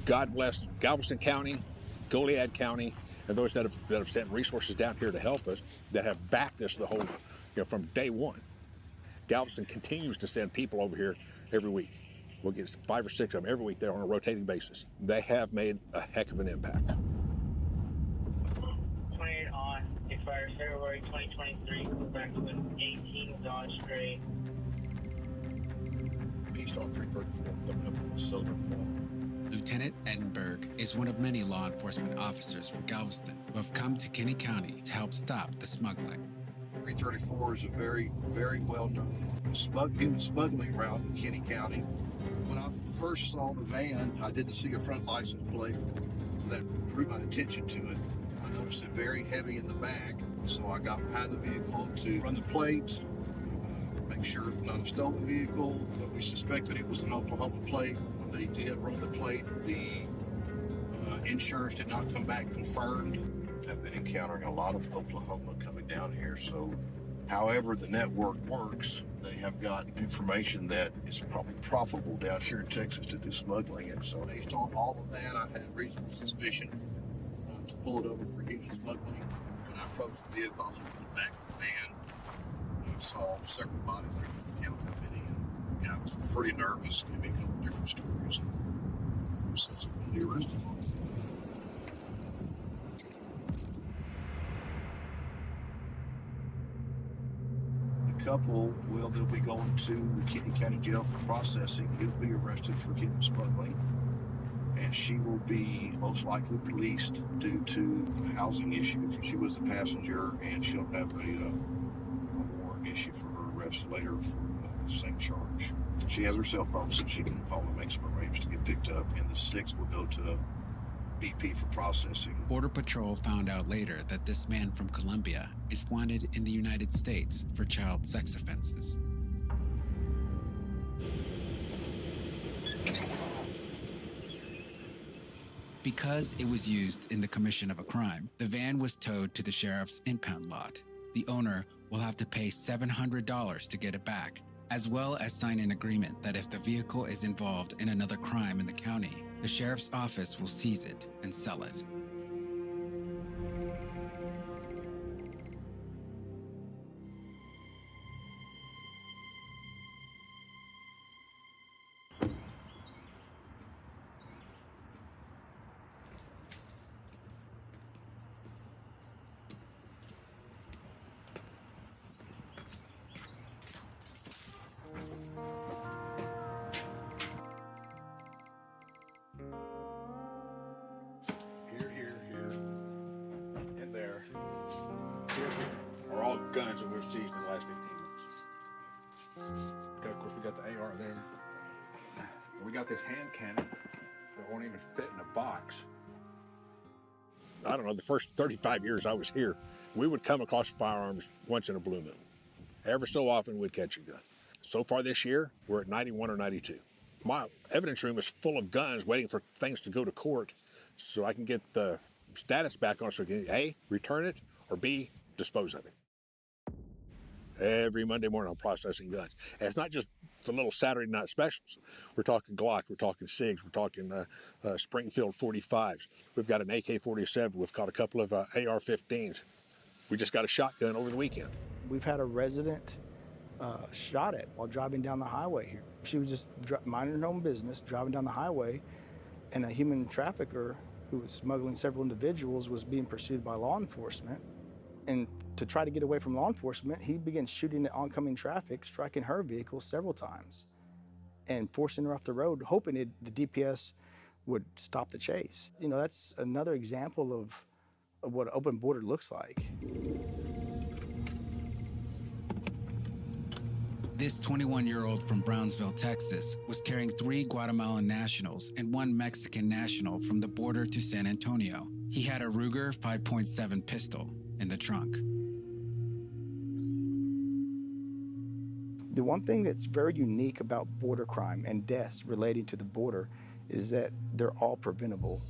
Speaker 5: God bless Galveston County, Goliad County, and those that have sent resources down here to help us, that have backed us the whole, from day one. Galveston continues to send people over here every week. We'll get 5 or 6 of them every week there on a rotating basis. They have made a heck of an impact.
Speaker 3: 28 on, expires February 2023, back to 18 Dodge Strait.
Speaker 15: East on 334, coming up with Silver Fall.
Speaker 6: Lieutenant Edinburgh is one of many law enforcement officers for Galveston who have come to Kinney County to help stop the smuggling.
Speaker 15: 334 is a very, very well-known human smuggling route in Kinney County. When I first saw the van, I didn't see a front license plate that drew my attention to it. I noticed it very heavy in the back, so I got behind the vehicle to run the plate, make sure it's not a stolen vehicle, but we suspected it was an Oklahoma plate. When they did run the plate, the insurance did not come back confirmed. I've been encountering a lot of Oklahoma coming down here, so however the network works, they have got information that it's probably profitable down here in Texas to do smuggling. And so based on all of that, I had reasonable suspicion to pull it over for human smuggling. When I approached the vehicle, I looked in the back of the van, and I saw several bodies like the chemical committee, and I was pretty nervous, gave me a couple different stories, and was subsequently arrested. Couple, well, they'll be going to the Kinney County Jail for processing. He'll be arrested for human smuggling, and she will be most likely released due to a housing issue. She was the passenger, and she'll have a warrant issue for her arrest later for the same charge. She has her cell phone, so she can call and make some arrangements to get picked up, and the 6 will go to BP for processing.
Speaker 6: Border Patrol found out later that this man from Colombia is wanted in the United States for child sex offenses. Because it was used in the commission of a crime, the van was towed to the sheriff's impound lot. The owner will have to pay $700 to get it back, as well as sign an agreement that if the vehicle is involved in another crime in the county, the sheriff's office will seize it and sell it.
Speaker 5: Are all guns that we've seized in the last 18 months. Okay, of course, we got the AR there. We got this hand cannon that won't even fit in a box. I don't know, the first 35 years I was here, we would come across firearms once in a blue moon. Every so often, we'd catch a gun. So far this year, we're at 91 or 92. My evidence room is full of guns waiting for things to go to court so I can get the status back on it so I can A, return it, or B, dispose of it. Every Monday morning I'm processing guns. And it's not just the little Saturday night specials. We're talking Glock, we're talking SIGs, we're talking Springfield 45s. We've got an AK-47, we've got a couple of AR-15s. We just got a shotgun over the weekend.
Speaker 25: We've had a resident shot at while driving down the highway here. She was just minding her own business, driving down the highway, and a human trafficker who was smuggling several individuals was being pursued by law enforcement. And to try to get away from law enforcement, he began shooting at oncoming traffic, striking her vehicle several times and forcing her off the road, hoping the DPS would stop the chase. You know, that's another example of what an open border looks like.
Speaker 6: This 21-year-old from Brownsville, Texas, was carrying 3 Guatemalan nationals and 1 Mexican national from the border to San Antonio. He had a Ruger 5.7 pistol in the trunk.
Speaker 25: The one thing that's very unique about border crime and deaths relating to the border is that they're all preventable.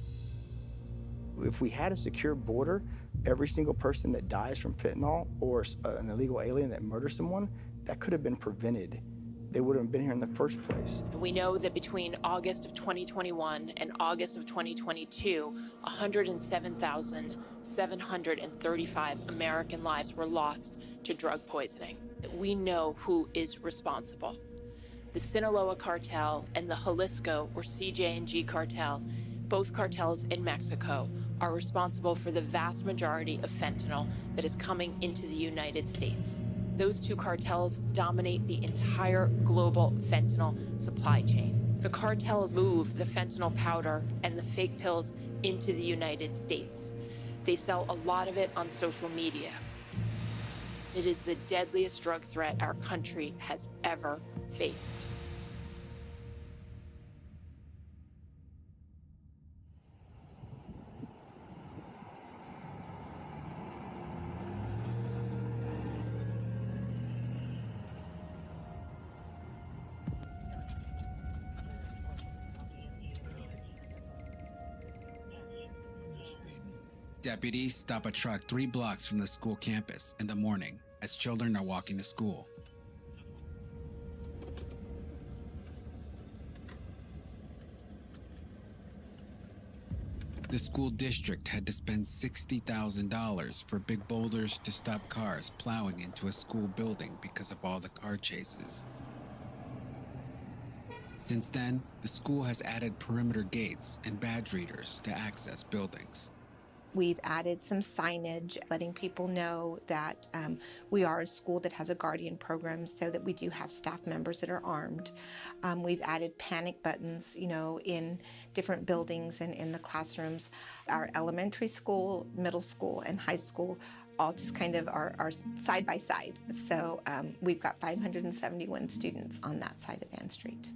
Speaker 25: If we had a secure border, every single person that dies from fentanyl or an illegal alien that murders someone, that could have been prevented. They wouldn't have been here in the first place.
Speaker 17: We know that between August of 2021 and August of 2022, 107,735 American lives were lost to drug poisoning. We know who is responsible. The Sinaloa cartel and the Jalisco or CJ&G cartel, both cartels in Mexico, are responsible for the vast majority of fentanyl that is coming into the United States. Those 2 cartels dominate the entire global fentanyl supply chain. The cartels move the fentanyl powder and the fake pills into the United States. They sell a lot of it on social media. It is the deadliest drug threat our country has ever faced.
Speaker 6: Deputies stop a truck 3 blocks from the school campus in the morning as children are walking to school. The school district had to spend $60,000 for big boulders to stop cars plowing into a school building because of all the car chases. Since then, the school has added perimeter gates and badge readers to access buildings.
Speaker 19: We've added some signage letting people know that we are a school that has a guardian program so that we do have staff members that are armed. We've added panic buttons, you know, in different buildings and in the classrooms. Our elementary school, middle school, and high school all just kind of are side by side. So we've got 571 students on that side of Ann Street.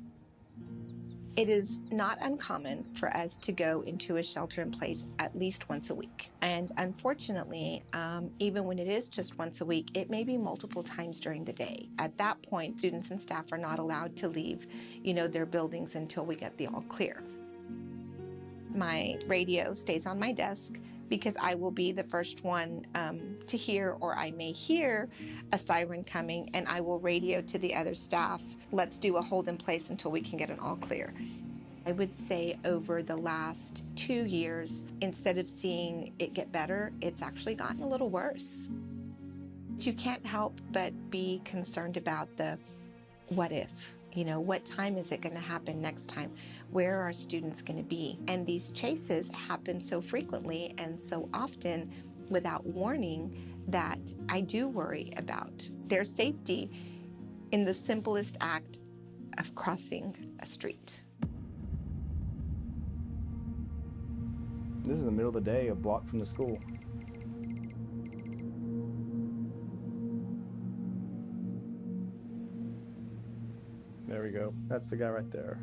Speaker 19: It is not uncommon for us to go into a shelter in place at least once a week. And unfortunately, even when it is just once a week, it may be multiple times during the day. At that point, students and staff are not allowed to leave, you know, their buildings until we get the all clear. My radio stays on my desk because I will be the first one to hear, or I may hear a siren coming, and I will radio to the other staff, let's do a hold in place until we can get an all clear. I would say over the last 2 years, instead of seeing it get better, it's actually gotten a little worse. You can't help but be concerned about the what if. You know, what time is it going to happen next time? Where are students going to be? And these chases happen so frequently and so often without warning that I do worry about their safety in the simplest act of crossing a street.
Speaker 25: This is the middle of the day, a block from the school. There we go. That's the guy right there.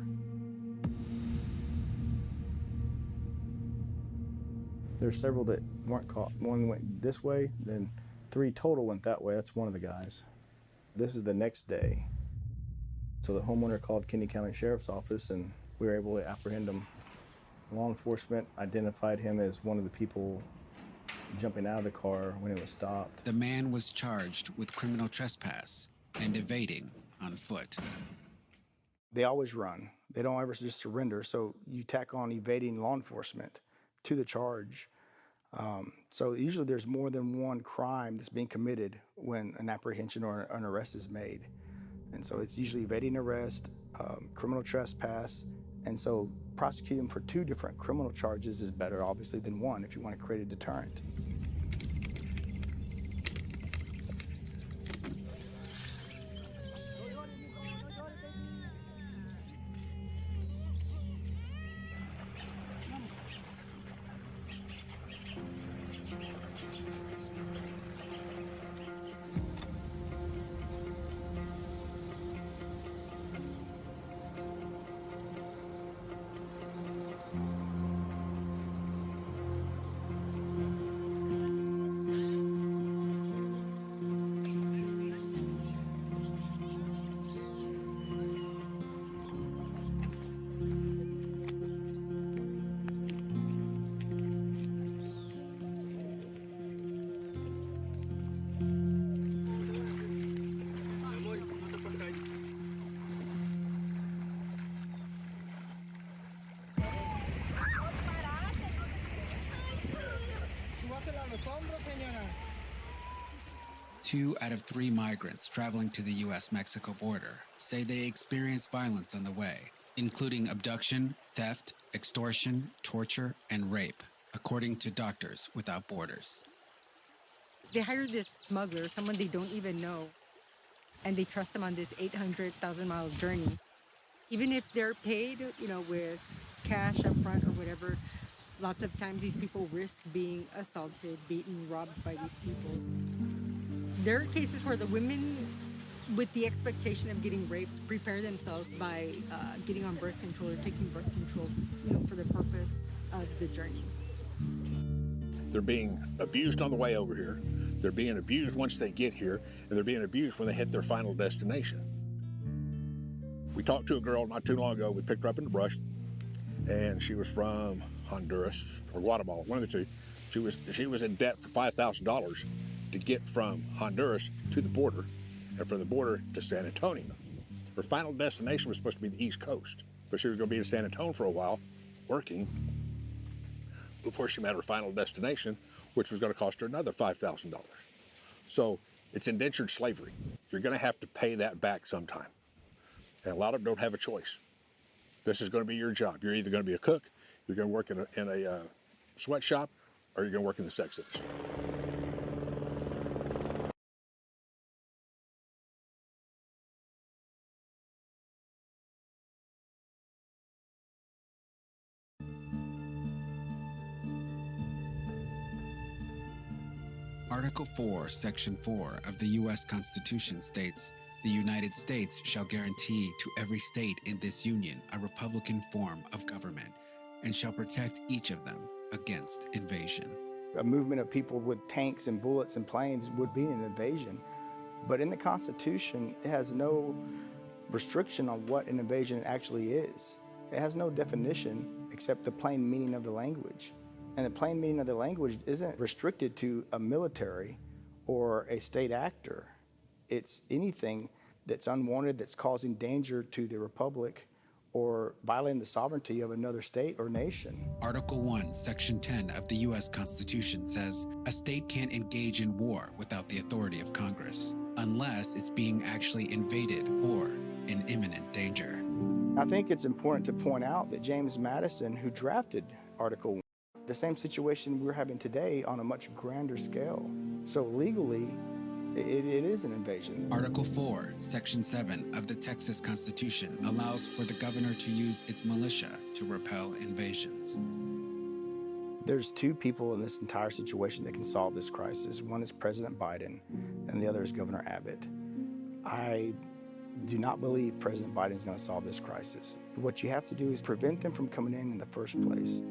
Speaker 25: There's several that weren't caught. One went this way, then 3 total went that way. That's one of the guys. This is the next day. So the homeowner called Kinney County Sheriff's Office, and we were able to apprehend him. Law enforcement identified him as one of the people jumping out of the car when it was stopped.
Speaker 6: The man was charged with criminal trespass and evading on foot.
Speaker 25: They always run. They don't ever just surrender, so you tack on evading law enforcement to the charge. So usually there's more than one crime that's being committed when an apprehension or an arrest is made. And so it's usually evading arrest, criminal trespass, and so prosecuting for 2 different criminal charges is better, obviously, than one if you want to create a deterrent.
Speaker 6: Two out of 3 migrants traveling to the U.S.-Mexico border say they experience violence on the way, including abduction, theft, extortion, torture, and rape, according to Doctors Without Borders.
Speaker 16: They hire this smuggler, someone they don't even know, and they trust them on this 800,000-mile journey. Even if they're paid, with cash up front or whatever, lots of times these people risk being assaulted, beaten, robbed by these people. There are cases where the women, with the expectation of getting raped, prepare themselves by getting on birth control or taking birth control, for the purpose of the journey.
Speaker 5: They're being abused on the way over here. They're being abused once they get here, and they're being abused when they hit their final destination. We talked to a girl not too long ago. We picked her up in the brush, and she was from Honduras or Guatemala, one of the two. She was in debt for $5,000 to get from Honduras to the border, and from the border to San Antonio. Her final destination was supposed to be the East Coast, but she was going to be in San Antonio for a while, working, before she met her final destination, which was going to cost her another $5,000. So it's indentured slavery. You're going to have to pay that back sometime. And a lot of them don't have a choice. This is going to be your job. You're either going to be a cook, you're going to work in a sweatshop, or you're going to work in the sex industry.
Speaker 6: Article 4, Section 4 of the U.S. Constitution states, "The United States shall guarantee to every state in this union a republican form of government, and shall protect each of them against invasion."
Speaker 25: A movement of people with tanks and bullets and planes would be an invasion. But in the Constitution, it has no restriction on what an invasion actually is. It has no definition except the plain meaning of the language. And the plain meaning of the language isn't restricted to a military or a state actor. It's anything that's unwanted, that's causing danger to the republic or violating the sovereignty of another state or nation.
Speaker 6: Article 1, Section 10 of the U.S. Constitution says a state can't engage in war without the authority of Congress, unless it's being actually invaded or in imminent danger.
Speaker 25: I think it's important to point out that James Madison, who drafted Article 1, the same situation we're having today on a much grander scale. So legally, it is an invasion.
Speaker 6: Article 4, Section 7 of the Texas Constitution allows for the governor to use its militia to repel invasions.
Speaker 25: There's two people in this entire situation that can solve this crisis. One is President Biden, and the other is Governor Abbott. I do not believe President Biden is going to solve this crisis. What you have to do is prevent them from coming in the first place.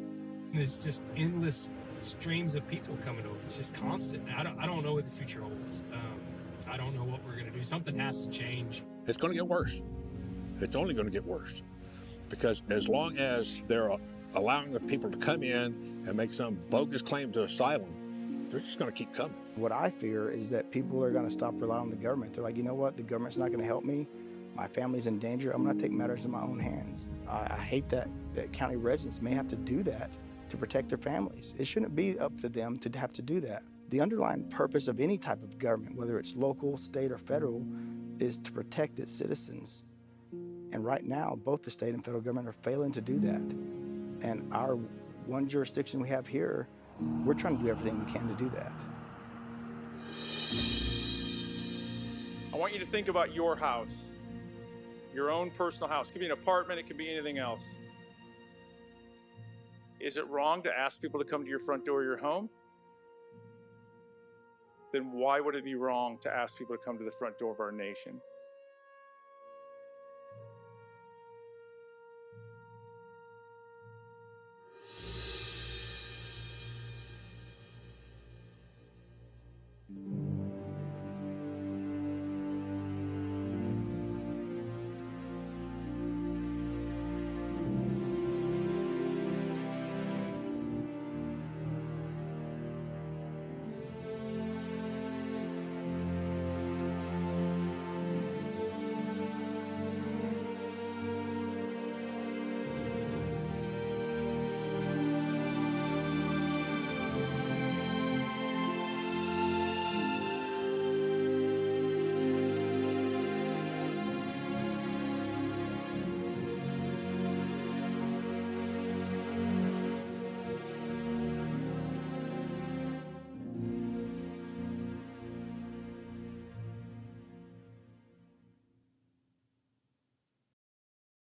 Speaker 2: There's just endless streams of people coming over. It's just constant. I don't know what the future holds. I don't know what we're going to do. Something has to change.
Speaker 5: It's going to get worse. It's only going to get worse. Because as long as they're allowing the people to come in and make some bogus claim to asylum, they're just going to keep coming.
Speaker 25: What I fear is that people are going to stop relying on the government. They're like, you know what? The government's not going to help me. My family's in danger. I'm going to take matters in my own hands. I hate that county residents may have to do that to protect their families. It shouldn't be up to them to have to do that. The underlying purpose of any type of government, whether it's local, state, or federal, is to protect its citizens. And right now, both the state and federal government are failing to do that. And our one jurisdiction we have here, we're trying to do everything we can to do that.
Speaker 1: I want you to think about your house, your own personal house. It could be an apartment, it could be anything else. Is it wrong to ask people to come to your front door of your home? Then why would it be wrong to ask people to come to the front door of our nation?